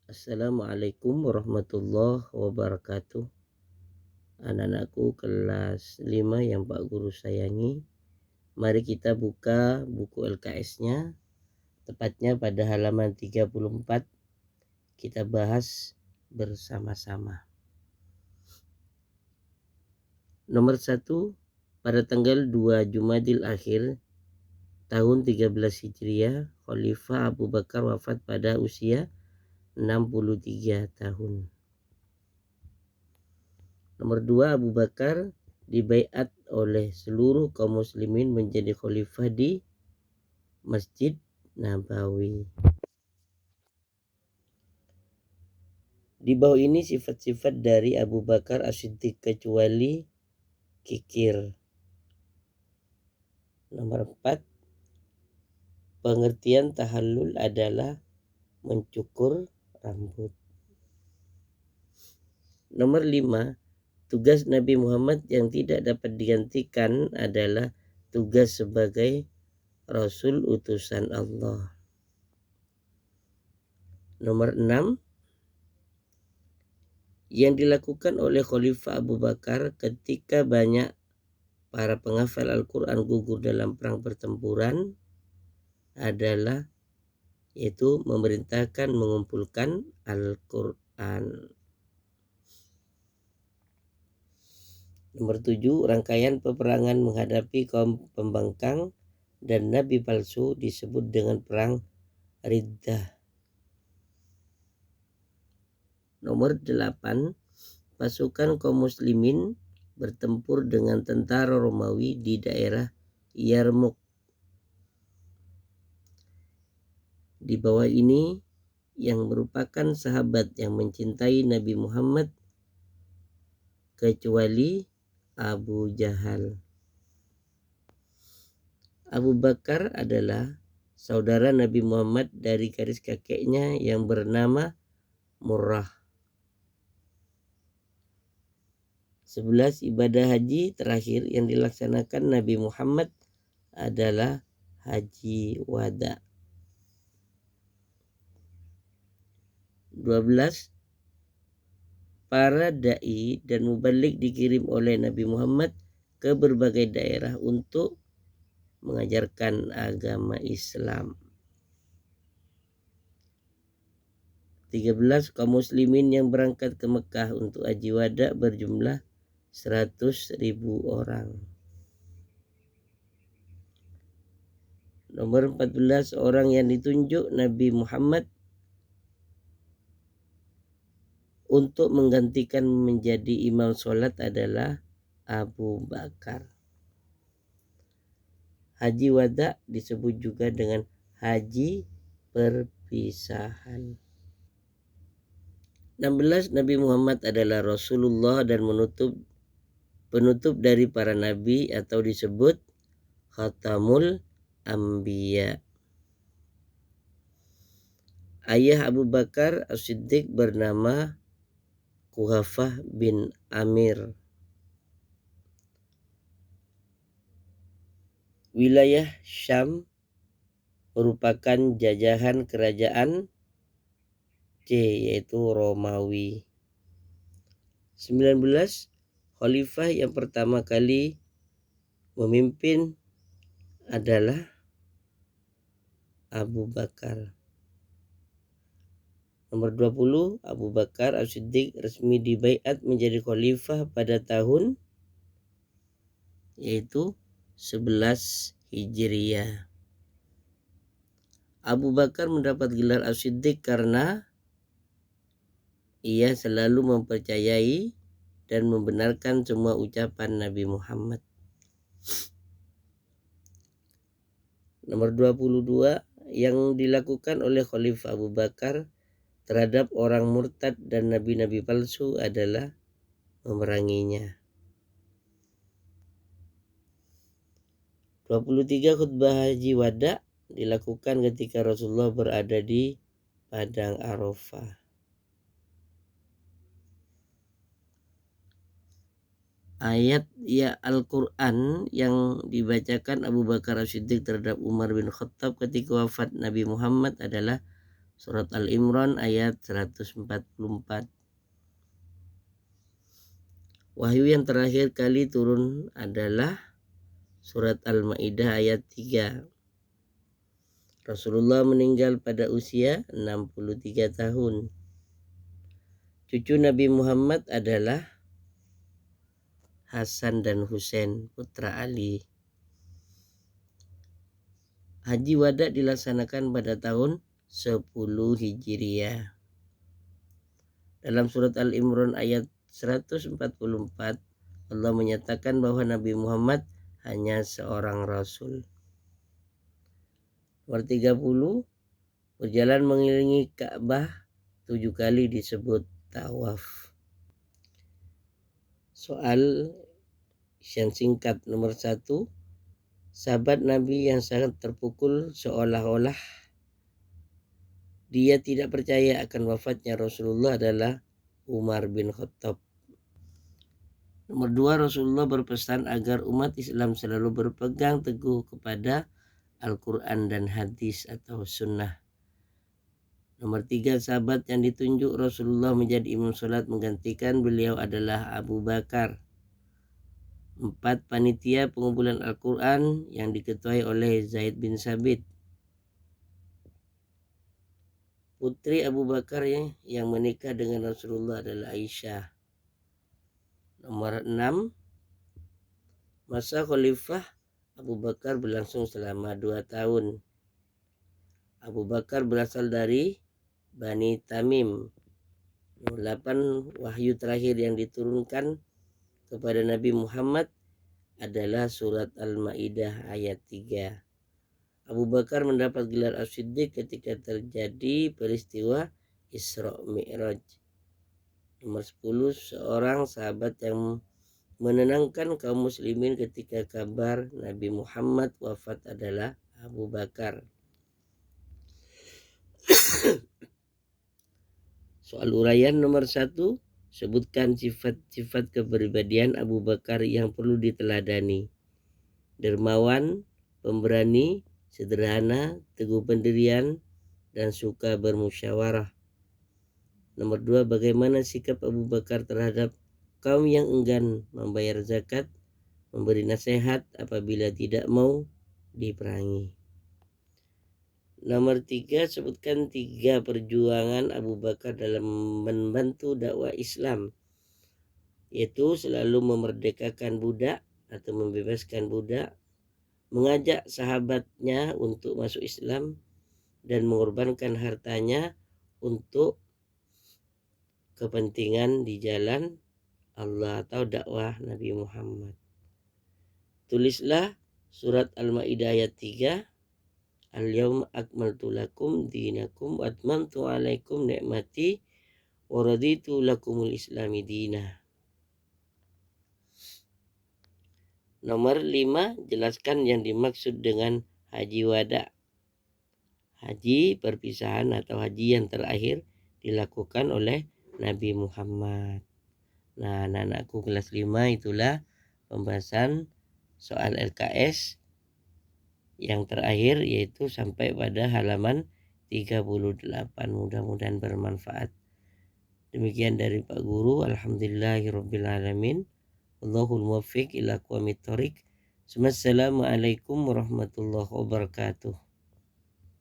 Assalamualaikum warahmatullahi wabarakatuh. Anak-anakku kelas 5 yang Pak Guru sayangi. Mari kita buka buku LKS-nya. Tepatnya pada halaman 34. Kita bahas bersama-sama. Nomor 1, pada tanggal 2 Jumadil Akhir tahun 13 Hijriah, Khalifah Abu Bakar wafat pada usia 63 tahun. Nomor 2, Abu Bakar dibaiat oleh seluruh kaum muslimin menjadi khalifah di Masjid Nabawi. Di bawah ini sifat-sifat dari Abu Bakar As-Siddiq kecuali kikir. Nomor 4, pengertian tahallul adalah mencukur rambut. Nomor 5, tugas Nabi Muhammad yang tidak dapat digantikan adalah tugas sebagai Rasul utusan Allah. Nomor 6, yang dilakukan oleh Khalifah Abu Bakar ketika banyak para penghafal Al-Quran gugur dalam perang pertempuran adalah yaitu memerintahkan mengumpulkan Al-Quran. Nomor 7, rangkaian peperangan menghadapi kaum pembangkang dan nabi palsu disebut dengan perang Riddah. Nomor 8, pasukan kaum muslimin bertempur dengan tentara Romawi di daerah Yarmouk. Di bawah ini yang merupakan sahabat yang mencintai Nabi Muhammad kecuali Abu Jahal. Abu Bakar adalah saudara Nabi Muhammad dari garis kakeknya yang bernama Murrah. 11, ibadah haji terakhir yang dilaksanakan Nabi Muhammad adalah Haji Wada. 12, para da'i dan mubalik dikirim oleh Nabi Muhammad ke berbagai daerah untuk mengajarkan agama Islam. 13, kaum muslimin yang berangkat ke Mekah untuk Haji Wada berjumlah 100.000 orang. Nomor 14, orang yang ditunjuk Nabi Muhammad untuk menggantikan menjadi imam sholat adalah Abu Bakar. Haji Wada disebut juga dengan Haji Perpisahan. 16, Nabi Muhammad adalah Rasulullah dan penutup dari para nabi atau disebut Khatamul Anbiya. Ayah Abu Bakar As-Siddiq bernama Quhafah bin Amir. Wilayah Syam merupakan jajahan kerajaan C yaitu Romawi. 19, khalifah yang pertama kali memimpin adalah Abu Bakar. Nomor 20, Abu Bakar As-Siddiq resmi dibaiat menjadi khalifah pada tahun yaitu 11 Hijriah. Abu Bakar mendapat gelar As-Siddiq karena ia selalu mempercayai dan membenarkan semua ucapan Nabi Muhammad. Nomor 22, yang dilakukan oleh Khalifah Abu Bakar terhadap orang murtad dan nabi-nabi palsu adalah memeranginya. 23, khutbah Haji Wada dilakukan ketika Rasulullah berada di Padang Arafah. Ayat Al-Quran yang dibacakan Abu Bakar As-Siddiq terhadap Umar bin Khattab ketika wafat Nabi Muhammad adalah Surat Al-Imran ayat 144. Wahyu yang terakhir kali turun adalah surat Al-Maidah ayat 3. Rasulullah meninggal pada usia 63 tahun. Cucu Nabi Muhammad adalah Hasan dan Husain putra Ali. Haji Wada dilaksanakan pada tahun 10 Hijriah. Dalam surat Al-Imran ayat 144, Allah menyatakan bahwa Nabi Muhammad hanya seorang rasul. Nomor 30, berjalan mengelilingi Ka'bah 7 kali disebut tawaf. Soal yang singkat nomor 1, sahabat Nabi yang sangat terpukul seolah-olah dia tidak percaya akan wafatnya Rasulullah adalah Umar bin Khattab. Nomor 2, Rasulullah berpesan agar umat Islam selalu berpegang teguh kepada Al-Quran dan hadis atau sunnah. Nomor 3, sahabat yang ditunjuk Rasulullah menjadi imam sholat menggantikan beliau adalah Abu Bakar. 4, panitia pengumpulan Al-Quran yang diketuai oleh Zaid bin Sabit. Putri Abu Bakar yang menikah dengan Rasulullah adalah Aisyah. Nomor 6, masa khalifah Abu Bakar berlangsung selama 2 tahun. Abu Bakar berasal dari Bani Tamim. Nomor 8, wahyu terakhir yang diturunkan kepada Nabi Muhammad adalah surat Al-Maidah ayat 3. Abu Bakar mendapat gelar As-Siddiq ketika terjadi peristiwa Isra Mi'raj. Nomor 10, seorang sahabat yang menenangkan kaum muslimin ketika kabar Nabi Muhammad wafat adalah Abu Bakar. Soal uraian nomor 1, sebutkan sifat-sifat kepribadian Abu Bakar yang perlu diteladani. Dermawan, pemberani, sederhana, teguh pendirian, dan suka bermusyawarah. Nomor 2, bagaimana sikap Abu Bakar terhadap kaum yang enggan membayar zakat, memberi nasihat apabila tidak mau diperangi. Nomor 3, sebutkan 3 perjuangan Abu Bakar dalam membantu dakwah Islam, yaitu selalu memerdekakan budak atau membebaskan budak, mengajak sahabatnya untuk masuk Islam, dan mengorbankan hartanya untuk kepentingan di jalan Allah atau dakwah Nabi Muhammad. Tulislah surat Al-Maidah ayat 3. Al-yawma akmaltu lakum dinakum wa atmamtu alaikum ni'mati wa raditu lakumul islami dina. Nomor 5, jelaskan yang dimaksud dengan haji wada. Haji perpisahan atau haji yang terakhir dilakukan oleh Nabi Muhammad. Nah, anak-anakku kelas 5, itulah pembahasan soal LKS yang terakhir, yaitu sampai pada halaman 38. Mudah-mudahan bermanfaat. Demikian dari Pak Guru. Alhamdulillahirrabbilalamin. Wallahul muwaffiq ila aqwamit thoriq. Assalamualaikum warahmatullahi wabarakatuh.